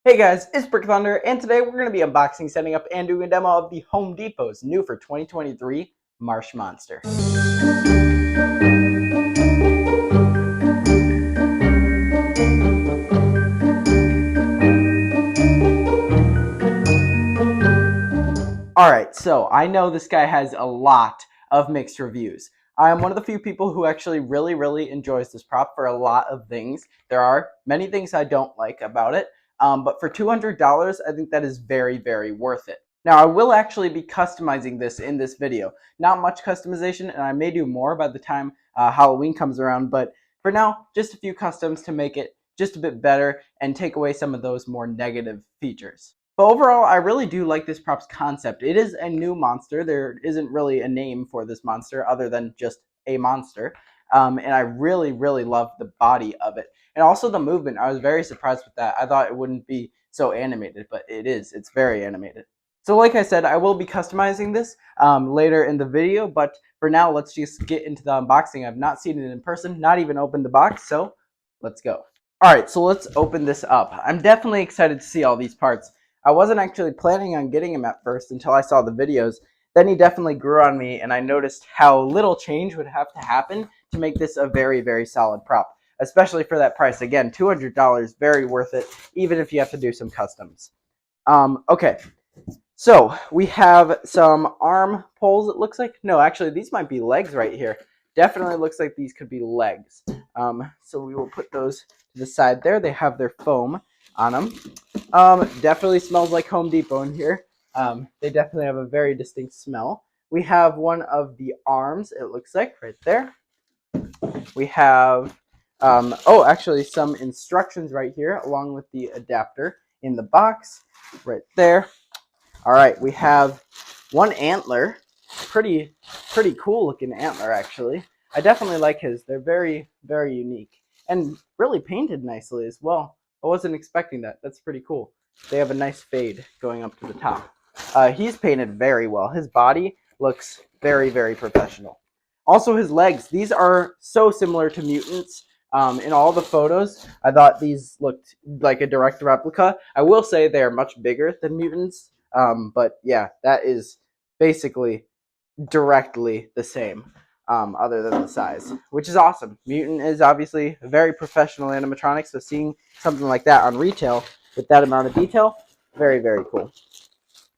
Hey guys, it's Brick Thunder, and today we're going to be unboxing, setting up, and doing a demo of the Home Depot's new for 2023 Marsh Monster. Alright, so I know this guy has a lot of mixed reviews. I am one of the few people who actually really enjoys this prop for a lot of things. There are many things I don't like about it, but for $200, I think that is very worth it. Now, I will actually be customizing this in this video. Not much customization, and I may do more by the time Halloween comes around, but for now, just a few customs to make it just a bit better and take away some of those more negative features. But overall, I really do like this prop's concept. It is a new monster. There isn't really a name for this monster other than just a monster. And I really love the body of it. And also the movement. I was very surprised with that. I thought it wouldn't be so animated, but it is. It's very animated. So like I said, I will be customizing this later in the video. But for now, let's just get into the unboxing. I've not seen it in person, not even opened the box. So let's go. All right, so let's open this up. I'm definitely excited to see all these parts. I wasn't actually planning on getting him at first until I saw the videos. Then he definitely grew on me, and I noticed how little change would have to happen to make this a very solid prop, especially for that price. Again, $200, very worth it, even if you have to do some customs. Okay, so we have some arm poles, it looks like. No, actually, these might be legs right here. Definitely looks like these could be legs. So we will put those to the side there. They have their foam on them. Definitely smells like Home Depot in here. They definitely have a very distinct smell. We have one of the arms, it looks like, right there. We have, actually some instructions right here, along with the adapter in the box, right there. All right, we have one antler. Pretty cool looking antler, actually. I definitely like his. They're very unique and really painted nicely as well. I wasn't expecting that. That's pretty cool. They have a nice fade going up to the top. He's painted very well. His body looks very professional. Also, his legs. These are so similar to mutants. In all the photos, I thought these looked like a direct replica. I will say they are much bigger than mutants. But yeah, that is basically directly the same, other than the size, which is awesome. Mutant is obviously a very professional animatronic, so seeing something like that on retail with that amount of detail, very cool.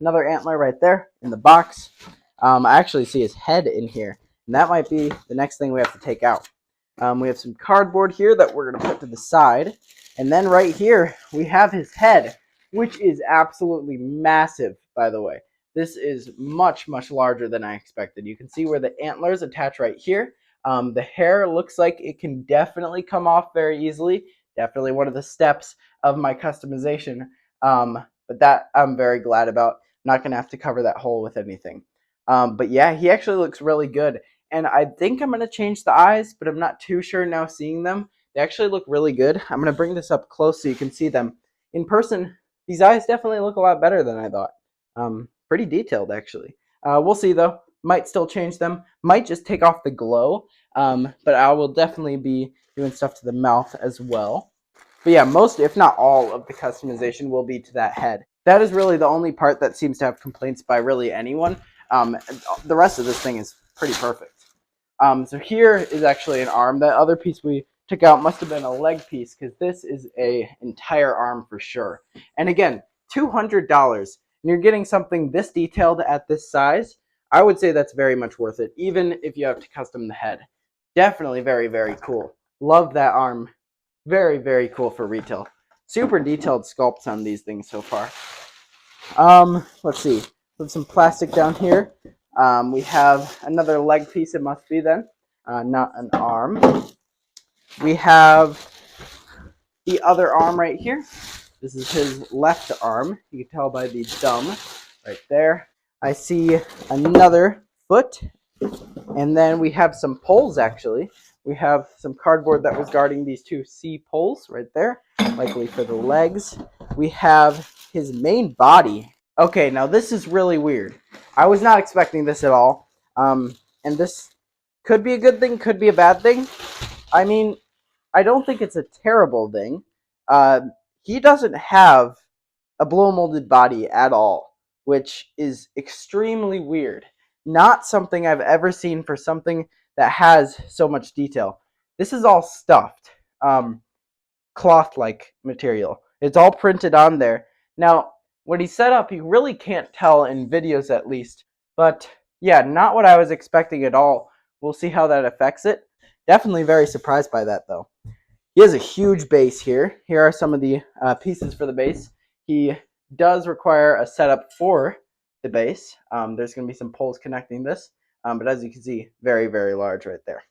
Another antler right there in the box. I actually see his head in here, and that might be the next thing we have to take out. We have some cardboard here that we're going to put to the side, and then right here we have his head, which is absolutely massive, by the way. This is much larger than I expected. You can see where the antlers attach right here. The hair looks like it can definitely come off very easily. Definitely one of the steps of my customization. But that I'm very glad about. Not going to have to cover that hole with anything. But yeah, he actually looks really good. And I think I'm going to change the eyes, but I'm not too sure now seeing them. They actually look really good. I'm going to bring this up close so you can see them. In person, these eyes definitely look a lot better than I thought. Pretty detailed, actually. We'll see, though. Might still change them. Might just take off the glow. But I will definitely be doing stuff to the mouth as well. But yeah, most, if not all, of the customization will be to that head. That is really the only part that seems to have complaints by really anyone. The rest of this thing is pretty perfect. So here is actually an arm. That other piece we took out must have been a leg piece, because this is a entire arm for sure. And again, $200, and you're getting something this detailed at this size. I would say that's very much worth it, even if you have to custom the head. Definitely very cool. Love that arm. Very cool for retail. Super detailed sculpts on these things so far. Let's see. Put some plastic down here. We have another leg piece, it must be then, not an arm. We have the other arm right here. This is his left arm. You can tell by the thumb right there. I see another foot, and then we have some poles, actually. We have some cardboard that was guarding these two C poles right there, likely for the legs. We have his main body. Okay, now this is really weird. I was not expecting this at all. And this could be a good thing, could be a bad thing. I mean, I don't think it's a terrible thing. He doesn't have a blow molded body at all, which is extremely weird. Not something I've ever seen for something that has so much detail. This is all stuffed, cloth-like material. It's all printed on there. Now, when he's set up, you really can't tell in videos at least. But yeah, not what I was expecting at all. We'll see how that affects it. Definitely very surprised by that though. He has a huge base here. Here are some of the pieces for the base. He does require a setup for the base. There's going to be some poles connecting this, but as you can see, very, very large right there.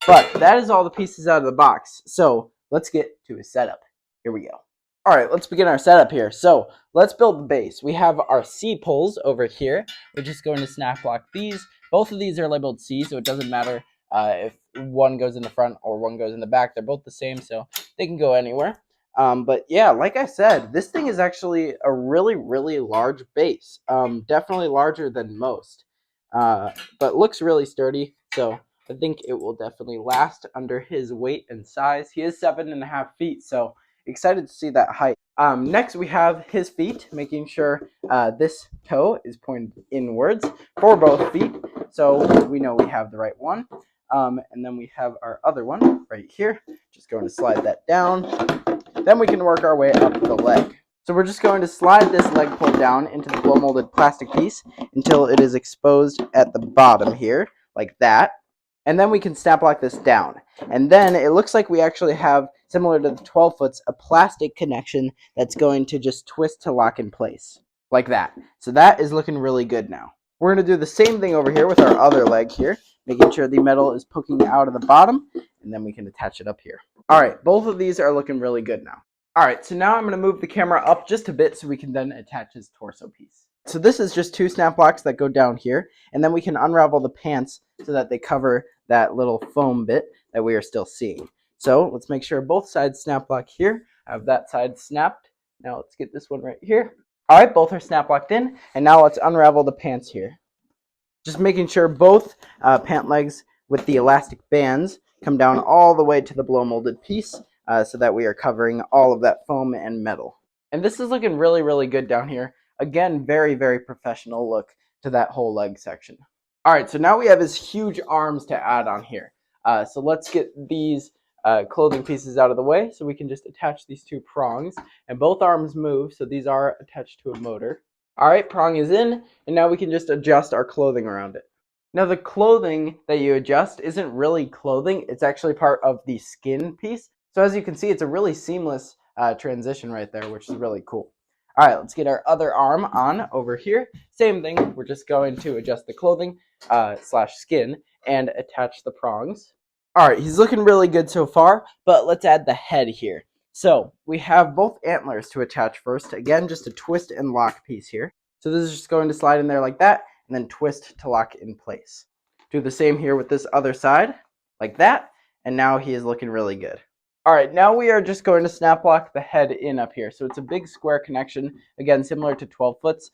But that is all the pieces out of the box. So let's get to his setup. Here we go. All right, let's begin our setup here. So let's build the base. We have our C poles over here. We're just going to snap lock these. Both of these are labeled C, so it doesn't matter if one goes in the front or one goes in the back. They're both the same, so they can go anywhere. But yeah, like I said, this thing is actually a really, really large base. Definitely larger than most, but looks really sturdy. So I think it will definitely last under his weight and size. He is 7.5 feet, so excited to see that height. Next, we have his feet, making sure this toe is pointed inwards for both feet, so we know we have the right one. And then we have our other one right here. Just going to slide that down. Then we can work our way up the leg. So we're just going to slide this leg pull down into the blow molded plastic piece until it is exposed at the bottom here, like that. And then we can snap lock this down. And then it looks like we actually have, similar to the 12 foots, a plastic connection that's going to just twist to lock in place, like that. So that is looking really good now. We're going to do the same thing over here with our other leg here, making sure the metal is poking out of the bottom, and then we can attach it up here. All right, both of these are looking really good now. All right, so now I'm going to move the camera up just a bit so we can then attach his torso piece. So this is just 2 snap locks that go down here, and then we can unravel the pants so that they cover that little foam bit that we are still seeing. So let's make sure both sides snap lock here. I have that side snapped. Now let's get this one right here. All right, both are snap locked in, and now let's unravel the pants here. Just making sure both pant legs with the elastic bands come down all the way to the blow molded piece so that we are covering all of that foam and metal. And this is looking really, really good down here. Again, very, very professional look to that whole leg section. All right, so now we have his huge arms to add on here. So let's get these clothing pieces out of the way so we can just attach these 2 prongs. And both arms move, so these are attached to a motor. All right, prong is in, and now we can just adjust our clothing around it. Now the clothing that you adjust isn't really clothing, it's actually part of the skin piece. So as you can see, it's a really seamless transition right there, which is really cool. All right, let's get our other arm on over here. Same thing, we're just going to adjust the clothing slash skin and attach the prongs. All right, he's looking really good so far, but let's add the head here. So we have both antlers to attach first. Again, just a twist and lock piece here. So this is just going to slide in there like that, and then twist to lock in place. Do the same here with this other side, like that, and now he is looking really good. All right, now we are just going to snap lock the head in up here. So it's a big square connection, again, similar to 12 foots,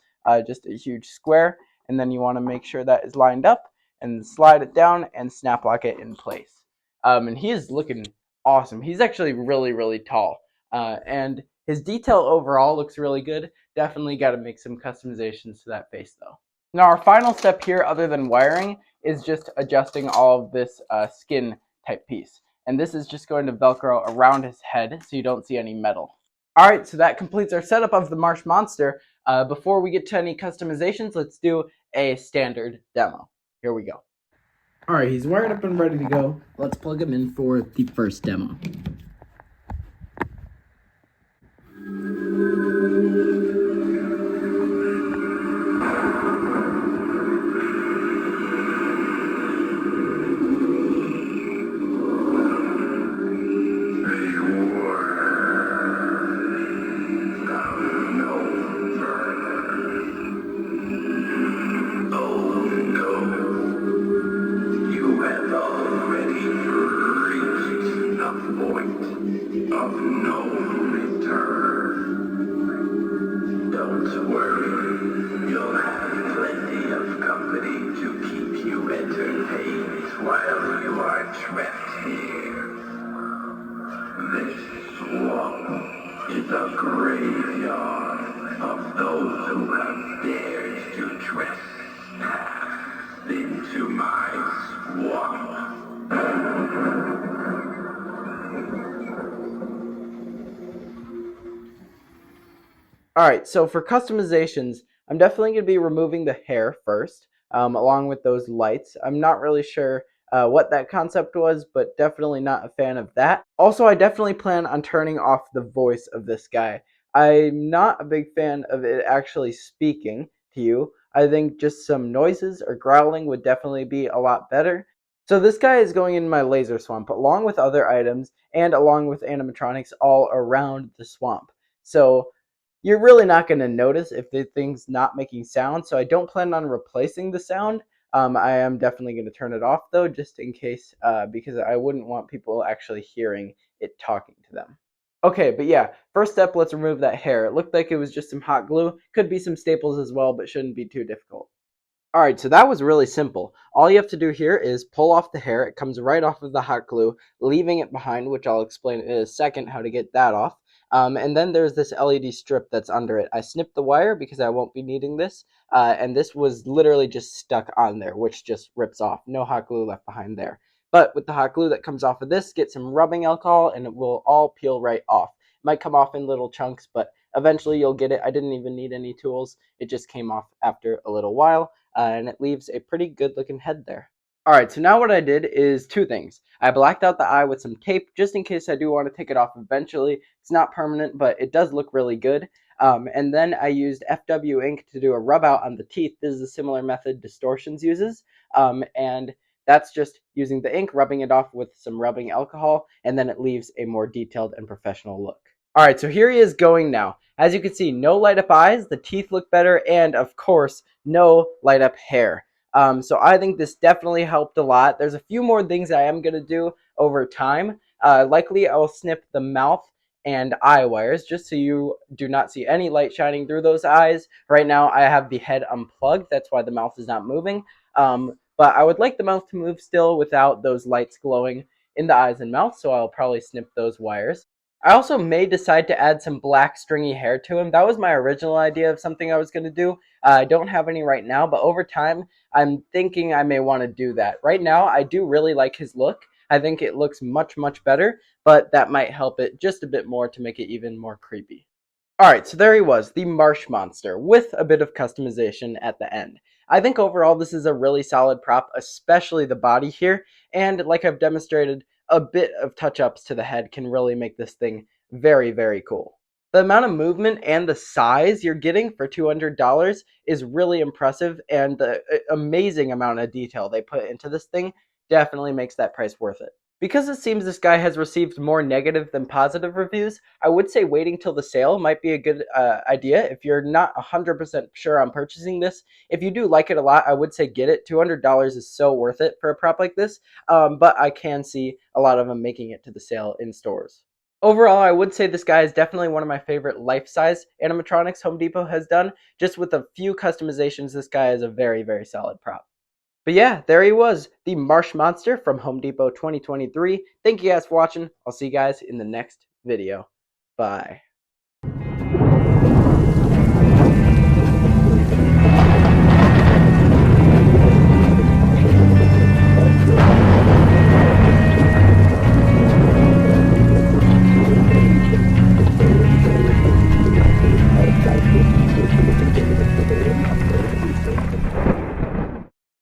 just a huge square, and then you want to make sure that is lined up, and slide it down and snap lock it in place. And he is looking awesome. He's actually really, really tall, and his detail overall looks really good. Definitely got to make some customizations to that face though. Now our final step here, other than wiring, is just adjusting all of this skin type piece. And this is just going to Velcro around his head so you don't see any metal. All right, so that completes our setup of the Marsh Monster. Before we get to any customizations, let's do a standard demo. Here we go. All right, he's wired up and ready to go. Let's plug him in for the first demo. Of no return. Don't worry, you'll have plenty of company to keep you entertained while you are trapped here. This swamp is a graveyard. who have dared to trespass into my swamp. All right, so for customizations, I'm definitely going to be removing the hair first, along with those lights. I'm not really sure what that concept was, but definitely not a fan of that. Also, I definitely plan on turning off the voice of this guy. I'm not a big fan of it actually speaking to you. I think just some noises or growling would definitely be a lot better. So this guy is going in my laser swamp along with other items and along with animatronics all around the swamp. So you're really not going to notice if the thing's not making sound. So I don't plan on replacing the sound. I am definitely going to turn it off though, just in case, because I wouldn't want people actually hearing it talking to them. Okay, but yeah, first step, let's remove that hair. It looked like it was just some hot glue. Could be some staples as well, but shouldn't be too difficult. All right, so that was really simple. All you have to do here is pull off the hair. It comes right off of the hot glue, leaving it behind, which I'll explain in a second how to get that off. And then there's this LED strip that's under it. I snipped the wire because I won't be needing this, and this was literally just stuck on there, which just rips off. No hot glue left behind there. But with the hot glue that comes off of this, get some rubbing alcohol, and it will all peel right off. It might come off in little chunks, but eventually you'll get it. I didn't even need any tools. It just came off after a little while, and it leaves a pretty good looking head there. All right, so now what I did is two things. I blacked out the eye with some tape just in case I do want to take it off eventually. It's not permanent, but it does look really good. And then I used FW ink to do a rub out on the teeth. This is a similar method Distortions uses. And that's just using the ink, rubbing it off with some rubbing alcohol, and then it leaves a more detailed and professional look. All right, so here he is going now. As you can see, no light up eyes, the teeth look better, and of course, no light up hair. So I think this definitely helped a lot. There's a few more things I am going to do over time. Likely I will snip the mouth and eye wires just so you do not see any light shining through those eyes. Right now I have the head unplugged. That's why the mouth is not moving. But I would like the mouth to move still without those lights glowing in the eyes and mouth. So I'll probably snip those wires. I also may decide to add some black stringy hair to him. That was my original idea of something I was going to do. I don't have any right now, but over time, I'm thinking I may want to do that. Right now, I do really like his look. I think it looks much, much better, but that might help it just a bit more to make it even more creepy. All right, so there he was, the Marsh Monster, with a bit of customization at the end. I think overall this is a really solid prop, especially the body here, and like I've demonstrated, a bit of touch-ups to the head can really make this thing very, very cool. The amount of movement and the size you're getting for $200 is really impressive, and the amazing amount of detail they put into this thing definitely makes that price worth it. Because it seems this guy has received more negative than positive reviews, I would say waiting till the sale might be a good idea if you're not 100% sure on purchasing this. If you do like it a lot, I would say get it. $200 is so worth it for a prop like this, but I can see a lot of them making it to the sale in stores. Overall, I would say this guy is definitely one of my favorite life-size animatronics Home Depot has done. Just with a few customizations, this guy is a very, very solid prop. But yeah, there he was, the Marsh Monster from Home Depot 2023. Thank you guys for watching. I'll see you guys in the next video. Bye.